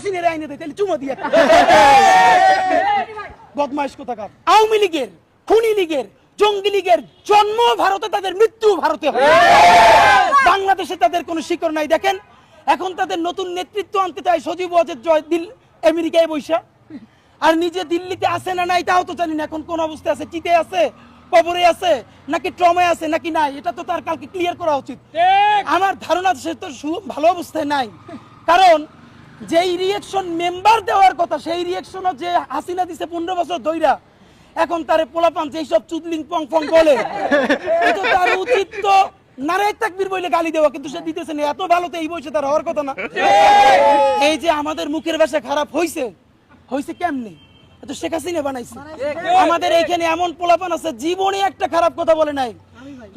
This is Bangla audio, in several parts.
হাসিনের আইনে দেয় তাহলে চুমা দিয়ে বদমাইশ কোথাকার। আওয়ামী লীগের, খুনি লীগের, জঙ্গি লীগের জন্ম ভারতে, তাদের মৃত্যু ভারতে হয়। বাংলাদেশে তাদের কোনো শিকড় নাই। দেখেন এখন তাদের নতুন নেতৃত্ব আনতে চায় সজীব ওয়াজেদ দিল আমেরিকায় বৈশা, আর নিজে দিল্লিতে আছে না নাই তাও তো জানি না। এখন কোন অবস্থায় আছে, চিতে আছে, কবরে আছে, নাকি ট্রমায় আছে নাকি নাই, এটা তো তার কালকে ক্লিয়ার করা উচিত। আমার ধারণা সে তো ভালো অবস্থায় নাই, কারণ যেই রিয়েকশন মেম্বার দেওয়ার কথা সেই রিয়েকশনও যে হাসিনা দিছে 15 বছর ধইরা, এখন তারে পোলাপান যেই সব চুদলিং পং পং বলে, এটা তার উচিত তো নারায়ে তাকবীর বলে গালি দেওয়া, কিন্তু সে দিতেছে না। এত ভালো তো এই বয়সে তার হওয়ার কথা না। এই যে আমাদের মুখের ভাষা খারাপ হইছে কেমনে, এত শেখ হাসিনা বানাইছে। আমাদের এইখানে এমন পোলাপান আছে জীবনে একটা খারাপ কথা বলে নাই।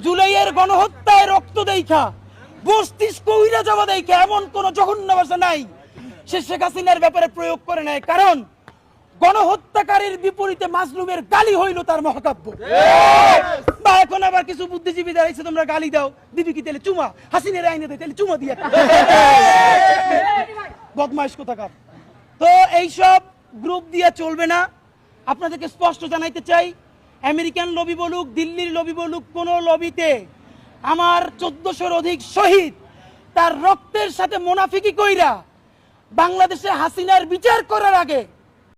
জুলাইয়ের গণহত্যায় রক্ত দেখা, মস্তিষ্ক উইরা যাওয়া দেখা এমন কোন জঘন্য ভাষা নাই সে শেখ হাসিনার ব্যাপারে প্রয়োগ করে নাই, কারণ গণহত্যাকারীর বিপরীতে মাজলুমের গালি হইল তার মহাকাব্য। বা এখন আবার কিছু বুদ্ধিজীবী দাঁড়াইছে, তোমরা গালি দাও, দিবি কি তাহলে চুমা, হাসিনের আইনে দেয় তাহলে চুমা দিয়ে বদমাইশ কোথাকার। তো এইসব গ্রুপ দিয়ে চলবে না। আপনাদেরকে স্পষ্ট জানাইতে চাই, আমেরিকান লবি বলুক, দিল্লির লবি বলুক, কোন লবিতে আমার 1400-র অধিক শহীদ তার রক্তের সাথে মুনাফিকি কইরা বাংলাদেশে হাসিনার বিচার করার আগে